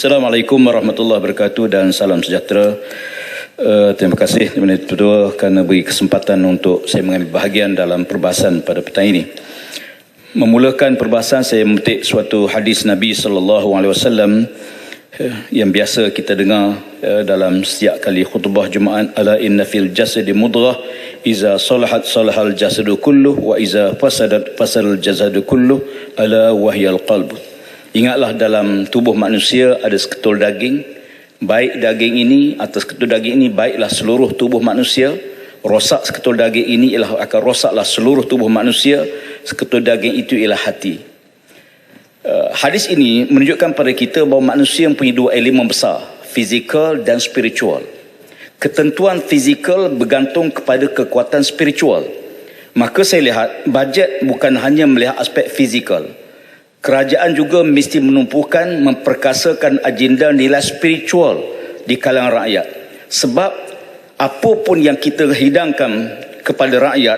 Assalamualaikum warahmatullahi wabarakatuh dan salam sejahtera. Terima kasih Tuan Ketua kerana beri kesempatan untuk saya mengambil bahagian dalam perbahasan pada petang ini. Memulakan perbahasan, saya memetik suatu hadis Nabi SAW yang biasa kita dengar dalam setiap kali khutbah Jumaat. Ala inna fil jasadi mudghah iza salahat salahal jasadu kulluh wa iza fasadat fasadal jasadu kulluh ala wahyal qalbu. Ingatlah, dalam tubuh manusia ada seketul daging. Baik daging ini, atas seketul daging ini, baiklah seluruh tubuh manusia. Rosak seketul daging ini akan rosaklah seluruh tubuh manusia. Seketul daging itu ialah hati. Hadis ini menunjukkan pada kita bahawa manusia mempunyai dua elemen besar, fizikal dan spiritual. Ketentuan fizikal bergantung kepada kekuatan spiritual. Maka saya lihat bajet bukan hanya melihat aspek fizikal. Kerajaan juga mesti menumpukan, memperkasakan agenda nilai spiritual di kalangan rakyat. Sebab apa pun yang kita hidangkan kepada rakyat,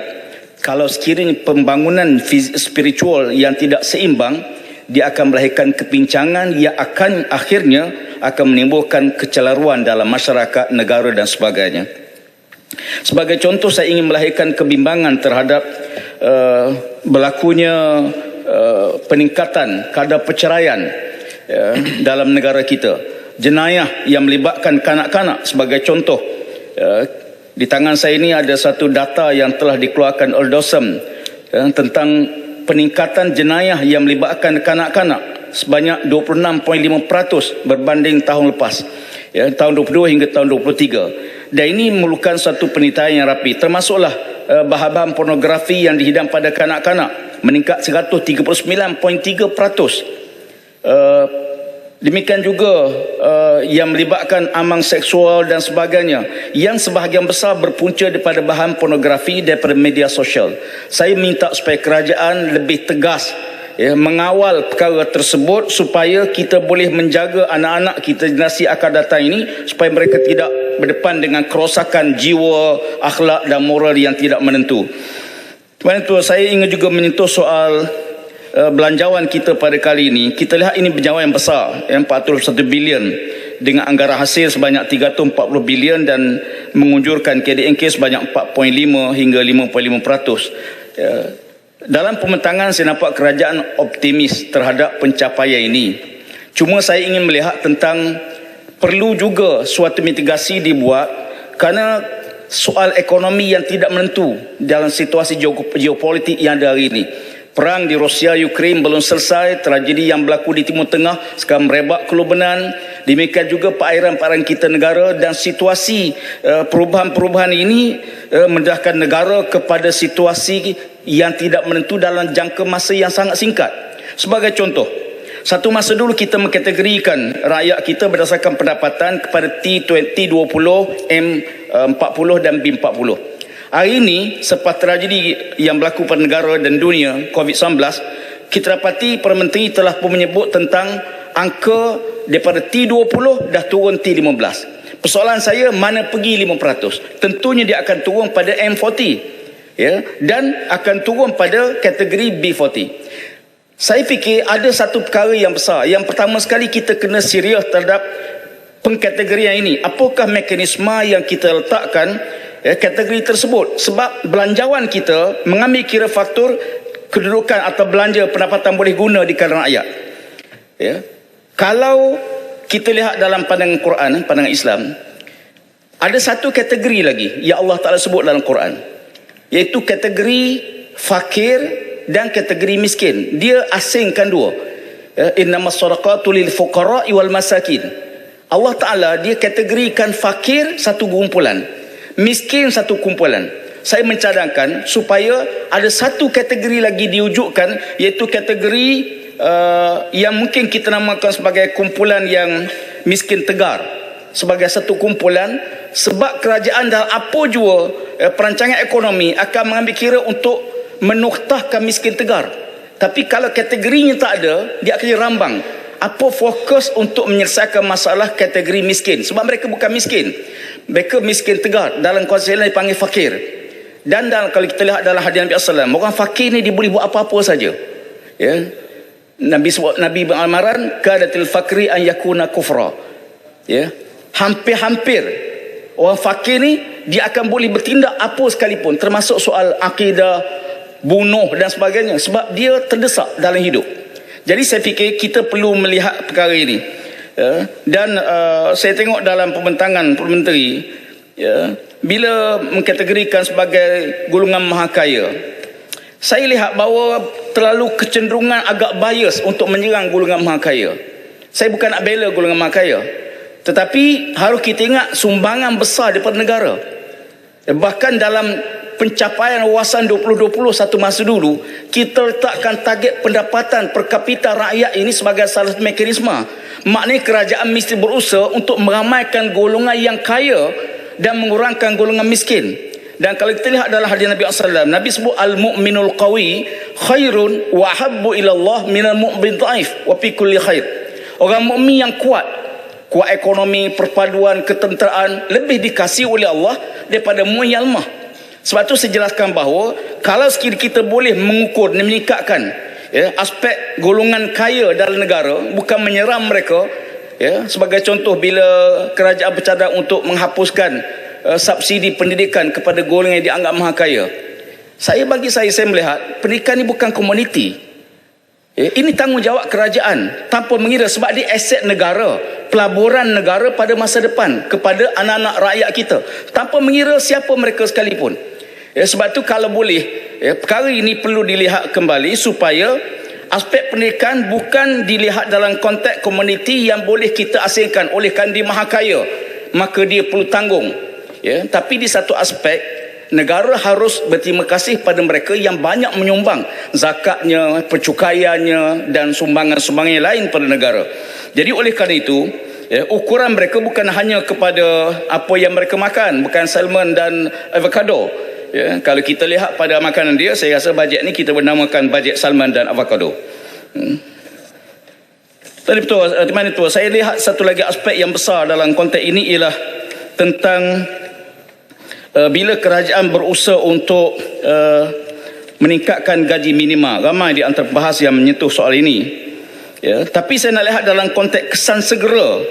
kalau sekiranya pembangunan spiritual yang tidak seimbang, dia akan melahirkan kepincangan yang akan akhirnya akan menimbulkan kecelaruan dalam masyarakat, negara dan sebagainya. Sebagai contoh, saya ingin melahirkan kebimbangan terhadap berlakunya peningkatan kadar perceraian dalam negara kita. Jenayah yang melibatkan kanak-kanak sebagai contoh. Di tangan saya ini ada satu data yang telah dikeluarkan oleh DOSM tentang peningkatan jenayah yang melibatkan kanak-kanak sebanyak 26.5% berbanding tahun lepas, tahun 22 hingga tahun 23. Dan ini memerlukan satu penelitian yang rapi. Termasuklah bahan-bahan pornografi yang dihidang pada kanak-kanak meningkat 139.3%. Demikian juga yang melibatkan amang seksual dan sebagainya, yang sebahagian besar berpunca daripada bahan pornografi daripada media sosial. Saya minta supaya kerajaan lebih tegas mengawal perkara tersebut supaya kita boleh menjaga anak-anak kita generasi akan datang ini, supaya mereka tidak berdepan dengan kerosakan jiwa, akhlak dan moral yang tidak menentu. Tuan-tuan, saya ingin juga menyentuh soal belanjawan kita pada kali ini. Kita lihat ini belanjawan yang besar, yang 41 bilion dengan anggaran hasil sebanyak 340 bilion dan mengunjurkan KDNK sebanyak 4.5 hingga 5.5%. Dalam pementangan saya nampak kerajaan optimis terhadap pencapaian ini. Cuma saya ingin melihat tentang perlu juga suatu mitigasi dibuat kerana soal ekonomi yang tidak menentu dalam situasi geopolitik yang ada hari ini. Perang di Rusia Ukraine belum selesai, tragedi yang berlaku di Timur Tengah sekarang merebak ke Lebanon. Demikian juga perairan-perairan kita negara, dan situasi perubahan-perubahan ini mendedahkan negara kepada situasi yang tidak menentu dalam jangka masa yang sangat singkat. Sebagai contoh, satu masa dulu kita mengkategorikan rakyat kita berdasarkan pendapatan kepada T20, M40 dan B40. Hari ini, selepas tragedi yang berlaku pada negara dan dunia COVID-19, kita dapati Perdana Menteri telah pun menyebut tentang angka daripada T20 dah turun T15. Persoalan saya, mana pergi 5%? Tentunya dia akan turun pada M40, dan akan turun pada kategori B40. Saya fikir ada satu perkara yang besar. Yang pertama sekali, kita kena serius terhadap pengkategorian ini. Apakah mekanisme yang kita letakkan kategori tersebut? Sebab belanjawan kita mengambil kira faktor kedudukan atau belanja pendapatan boleh guna di kalangan rakyat. Kalau kita lihat dalam pandangan Quran, pandangan Islam, ada satu kategori lagi yang Allah Ta'ala sebut dalam Quran, iaitu kategori fakir dan kategori miskin. Dia asingkan dua. Innamas sadaqatu lil fuqara'i wal masakin. Allah Ta'ala dia kategorikan fakir satu kumpulan, miskin satu kumpulan. Saya mencadangkan supaya ada satu kategori lagi diwujudkan, iaitu kategori yang mungkin kita namakan sebagai kumpulan yang miskin tegar, sebagai satu kumpulan. Sebab kerajaan dalam apa jua perancangan ekonomi akan mengambil kira untuk menuktahkan miskin tegar. Tapi kalau kategorinya tak ada, dia akan rambang. Apa fokus untuk menyelesaikan masalah kategori miskin? Sebab mereka bukan miskin, mereka miskin tegar. Dalam konsep lain dipanggil fakir. Dan kalau kita lihat dalam hadis Nabi SAW, orang fakir ni dia boleh buat apa-apa saja. Nabi sebut, Nabi beramaran kadatil fakri an yakuna kufra. Ya, hampir-hampir orang fakir ni dia akan boleh bertindak apa sekalipun, termasuk soal akidah, bunuh dan sebagainya, sebab dia terdesak dalam hidup. Jadi saya fikir kita perlu melihat perkara ini. Ya, dan saya tengok dalam pembentangan Perdana Menteri, ya, bila mengkategorikan sebagai golongan mahakaya, saya lihat bahawa terlalu kecenderungan agak bias untuk menyerang golongan mahakaya. Saya bukan nak bela golongan mahakaya, tetapi harus kita ingat sumbangan besar daripada negara. Bahkan dalam pencapaian wawasan 2020 satu masa dulu, kita letakkan target pendapatan per kapita rakyat ini sebagai salah satu mekanisme. Maknanya kerajaan mesti berusaha untuk meramaikan golongan yang kaya dan mengurangkan golongan miskin. Dan kalau kita lihat dalam hadis Nabi SAW, Nabi sebut al-mu'minul qawi khairun wa habbu ilallah minal mu'min dhaif wa fi kulli khair. Orang mukmin yang kuat ekonomi, perpaduan, ketenteraan lebih dikasihi oleh Allah daripada mu'min yang lemah. Sebab tu saya jelaskan bahawa kalau sekiranya kita boleh mengukur dan meningkatkan, ya, aspek golongan kaya dalam negara, bukan menyerang mereka, ya, sebagai contoh bila kerajaan bercadang untuk menghapuskan subsidi pendidikan kepada golongan yang dianggap maha kaya. Bagi saya melihat pendidikan ini bukan komuniti. Ini tanggungjawab kerajaan tanpa mengira, sebab dia aset negara, pelaburan negara pada masa depan kepada anak-anak rakyat kita, tanpa mengira siapa mereka sekalipun. Sebab tu kalau boleh, perkara ini perlu dilihat kembali supaya aspek pendidikan bukan dilihat dalam konteks komuniti yang boleh kita asingkan oleh kerana dia maha kaya maka dia perlu tanggung. Ya, tapi di satu aspek negara harus berterima kasih pada mereka yang banyak menyumbang zakatnya, percukaiannya dan sumbangan-sumbangan lain pada negara. Jadi oleh kerana itu, ya, ukuran mereka bukan hanya kepada apa yang mereka makan, bukan salmon dan avocado. Ya, kalau kita lihat pada makanan dia, saya rasa bajet ni kita bernamakan bajet salmon dan avocado. Tadi betul, di mana tu? Saya lihat satu lagi aspek yang besar dalam konteks ini ialah tentang bila kerajaan berusaha untuk meningkatkan gaji minima. Ramai di antara bahas yang menyentuh soal ini. Ya, tapi saya nak lihat dalam konteks kesan segera.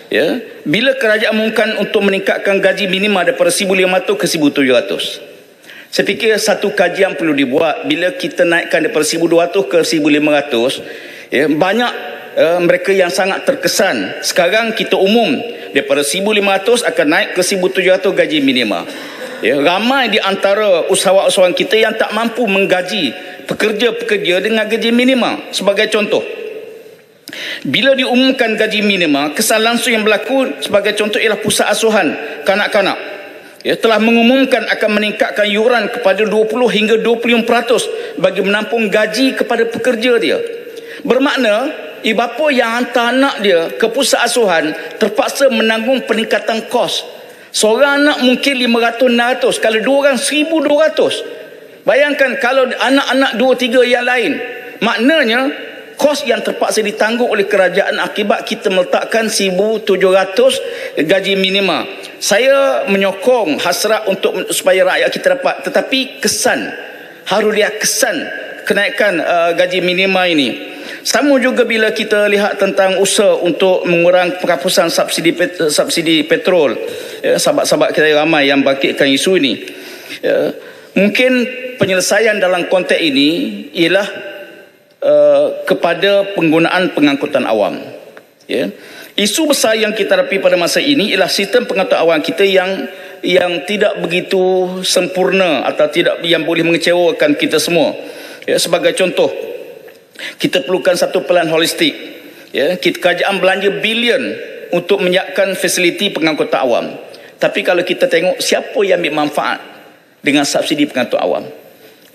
Ya, bila kerajaan mengumumkan untuk meningkatkan gaji minima daripada 1,500 ke 1,700. Saya fikir satu kajian perlu dibuat. Bila kita naikkan daripada 1,200 ke 1,500, ya, banyak mereka yang sangat terkesan. Sekarang kita umum daripada 1,500 akan naik ke 1,700 gaji minima. Ya, ramai di antara usahawan-usahawan kita yang tak mampu menggaji pekerja-pekerja dengan gaji minima. Sebagai contoh, bila diumumkan gaji minima, kesan langsung yang berlaku sebagai contoh ialah pusat asuhan kanak-kanak, ya, telah mengumumkan akan meningkatkan yuran kepada 20 hingga 25% bagi menampung gaji kepada pekerja dia. Bermakna ibu bapa yang hantar anak dia ke pusat asuhan terpaksa menanggung peningkatan kos. Seorang anak mungkin 500-600, kalau dua orang 1,200. Bayangkan kalau anak-anak 2-3 yang lain. Maknanya kos yang terpaksa ditanggung oleh kerajaan akibat kita meletakkan 1,700 gaji minima. Saya menyokong hasrat untuk supaya rakyat kita dapat, tetapi kesan, harus lihat kesan kenaikan gaji minima ini. Sama juga bila kita lihat tentang usaha untuk mengurang penghapusan subsidi petrol. Ya, sahabat-sahabat kita ramai yang bangkitkan isu ini. Ya, mungkin penyelesaian dalam konteks ini ialah kepada penggunaan pengangkutan awam. Ya. Isu besar yang kita hadapi pada masa ini ialah sistem pengangkutan awam kita yang tidak begitu sempurna atau tidak, yang boleh mengecewakan kita semua. Ya, sebagai contoh, kita perlukan satu pelan holistik. Ya, kerajaan belanja bilion untuk menyiapkan fasiliti pengangkutan awam. Tapi kalau kita tengok siapa yang ambil manfaat dengan subsidi pengangkutan awam.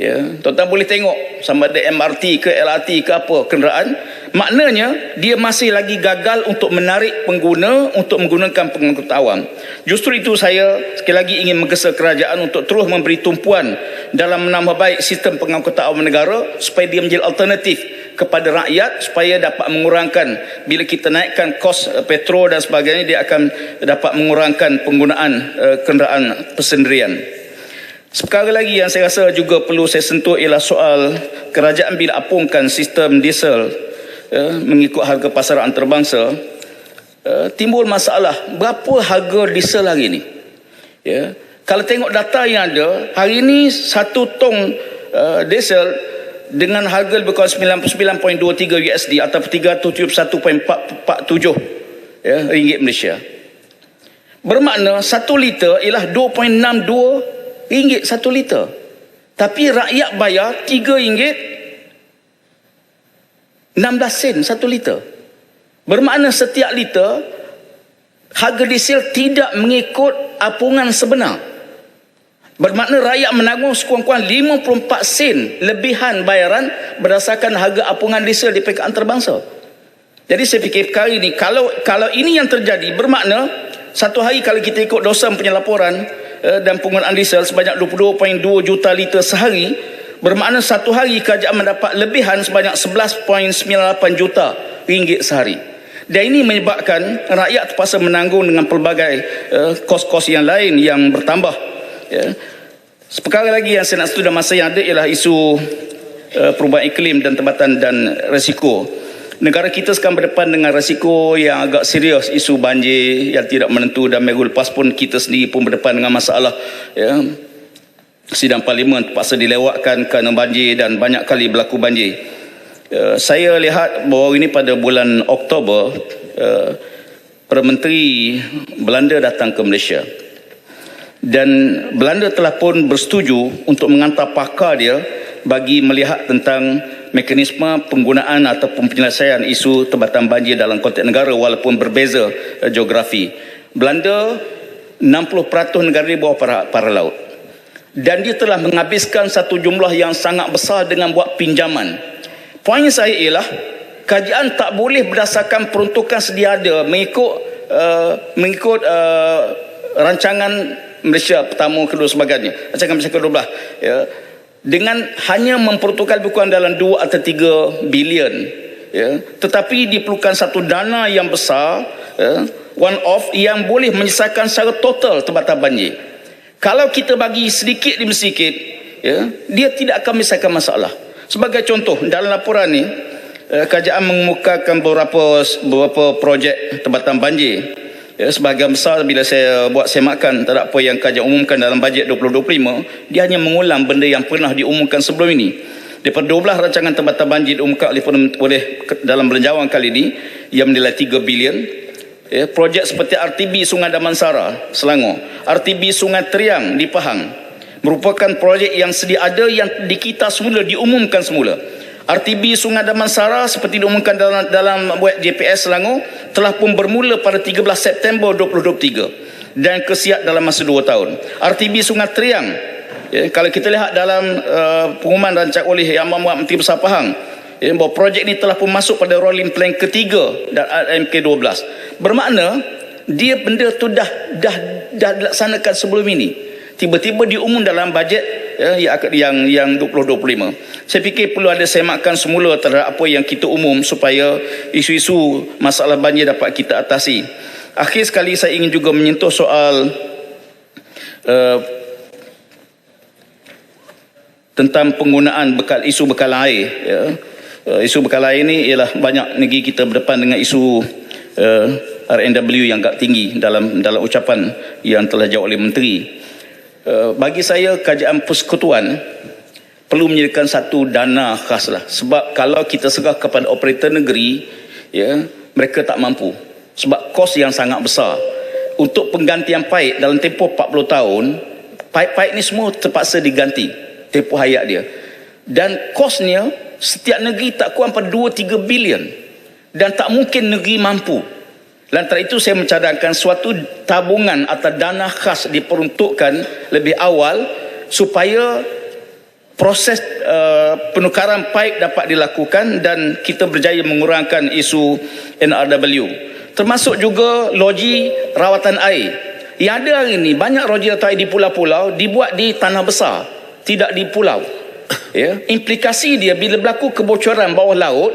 Ya, tuan-tuan boleh tengok sama ada MRT ke LRT ke apa kenderaan, maknanya dia masih lagi gagal untuk menarik pengguna untuk menggunakan pengangkutan awam. Justru itu saya sekali lagi ingin menggesa kerajaan untuk terus memberi tumpuan dalam menambah baik sistem pengangkutan awam negara supaya dia menjadi alternatif kepada rakyat, supaya dapat mengurangkan, bila kita naikkan kos petrol dan sebagainya, dia akan dapat mengurangkan penggunaan kenderaan persendirian. Seperkara lagi yang saya rasa juga perlu saya sentuh ialah soal kerajaan bila apungkan sistem diesel mengikut harga pasaran antarabangsa, timbul masalah berapa harga diesel hari ini. Ya. Kalau tengok data yang ada, hari ini satu tong diesel dengan harga lebih kurang 99.23 USD atau 371.47 ringgit Malaysia. Bermakna 1 liter ialah 2.62 ringgit 1 liter. Tapi rakyat bayar 3 ringgit 16 sen 1 liter. Bermakna setiap liter harga diesel tidak mengikut apungan sebenar. Bermakna rakyat menanggung sekurang-kurang 54 sen lebihan bayaran berdasarkan harga apungan diesel di peringkat antarabangsa. Jadi saya fikir perkara ini, kalau ini yang terjadi, bermakna satu hari kalau kita ikut dosen punya laporan dan penggunaan diesel sebanyak 22.2 juta liter sehari, bermakna satu hari kerajaan mendapat lebihan sebanyak 11.98 juta ringgit sehari. Dan ini menyebabkan rakyat terpaksa menanggung dengan pelbagai kos-kos yang lain yang bertambah. Ya. Seperkara lagi yang saya nak sentuh dalam masa yang ada ialah isu perubahan iklim dan tempatan dan risiko. Negara kita sekarang berdepan dengan risiko yang agak serius, isu banjir yang tidak menentu, dan minggu lepas pun kita sendiri pun berdepan dengan masalah sidang parlimen terpaksa dilewatkan kerana banjir dan banyak kali berlaku banjir. Saya lihat bahawa ini pada bulan Oktober Perdana Menteri Belanda datang ke Malaysia, dan Belanda telah pun bersetuju untuk mengantar pakar dia bagi melihat tentang mekanisme penggunaan ataupun penyelesaian isu tempatan banjir dalam konteks negara walaupun berbeza geografi. Belanda 60% negara di bawah para laut, dan dia telah menghabiskan satu jumlah yang sangat besar dengan buat pinjaman. Poin saya ialah kerajaan tak boleh berdasarkan peruntukan sedia ada mengikut rancangan Malaysia pertama, kedua sebagainya, rancangan Malaysia ke-12 ya, dengan hanya memperuntukkan lebih kurang dalam 2 atau 3 bilion ya, tetapi diperlukan satu dana yang besar one off yang boleh menyelesaikan secara total tempatan banjir. Kalau kita bagi sedikit demi sedikit ya, dia tidak akan menyelesaikan masalah. Sebagai contoh, dalam laporan ni kerajaan mengemukakan beberapa projek tempatan banjir. Sebahagian besar bila saya buat semakan terhadap apa yang kerajaan umumkan dalam bajet 2025, dia hanya mengulang benda yang pernah diumumkan sebelum ini. Daripada 12 rancangan tempatan banjir diumumkan oleh dalam belanjawan kali ini yang menilai 3 bilion. Projek seperti RTB Sungai Damansara, Selangor, RTB Sungai Teriang di Pahang, merupakan projek yang sedia ada yang dikita semula, diumumkan semula. RTB Sungai Damansara seperti diumumkan dalam web JPS Selangor telah pun bermula pada 13 September 2023 dan kesiap dalam masa 2 tahun. RTB Sungai Teriang, kalau kita lihat dalam pengumuman rancang oleh Yang Amat Menteri Besar Pahang, bahawa projek ini telah pun masuk pada rolling plan ketiga dan RMK12. Bermakna dia benda tu dah dilaksanakan sebelum ini. Tiba-tiba diumum dalam bajet yang 2025. Saya fikir perlu ada semakan semula terhadap apa yang kita umum supaya isu-isu masalah banjir dapat kita atasi. Akhir sekali saya ingin juga menyentuh soal tentang penggunaan isu bekalan air. Isu bekalan air ini ialah banyak negeri kita berdepan dengan isu RNW yang agak tinggi dalam ucapan yang telah dijawab oleh Menteri. Bagi saya kerajaan persekutuan perlu menyediakan satu dana khas lah, sebab kalau kita serah kepada operator negeri mereka tak mampu sebab kos yang sangat besar. Untuk penggantian paip dalam tempoh 40 tahun, paip-paip ni semua terpaksa diganti tempoh hayat dia, dan kosnya setiap negeri tak kurang pada 2-3 bilion, dan tak mungkin negeri mampu. Lantaran itu saya mencadangkan suatu tabungan atau dana khas diperuntukkan lebih awal supaya proses penukaran paip dapat dilakukan dan kita berjaya mengurangkan isu NRW. Termasuk juga loji rawatan air. Yang ada hari ini, banyak loji rawatan air di pulau-pulau dibuat di tanah besar, tidak di pulau. Implikasi dia bila berlaku kebocoran bawah laut,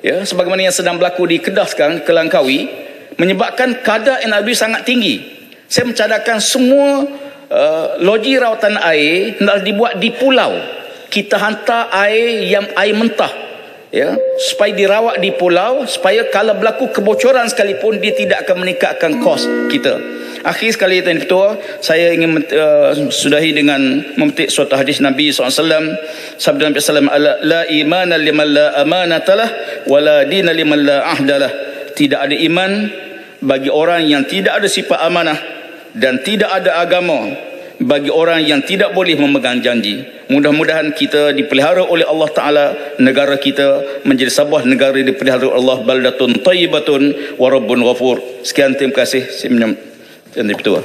sebagaimana yang sedang berlaku di Kedah sekarang, ke Langkawi, menyebabkan kadar NRW sangat tinggi. Saya mencadangkan semua loji rawatan air hendak dibuat di pulau. Kita hantar air yang air mentah, ya, supaya dirawat di pulau, supaya kalau berlaku kebocoran sekalipun dia tidak akan meningkatkan kos kita. Akhir sekali, Tuan Ketua, saya ingin sudahi dengan memetik suatu hadis Nabi SAW. Sabda Nabi SAW, la imana liman la amanatalah, wala dina liman la ahdalah. Tidak ada iman bagi orang yang tidak ada sifat amanah, dan tidak ada agama bagi orang yang tidak boleh memegang janji. Mudah-mudahan kita dipelihara oleh Allah Ta'ala, negara kita menjadi sebuah negara dipelihara oleh Allah, baldatun tayyibatun wa rabbun ghafur. Sekian, terima kasih. Saya Tuan Ketua.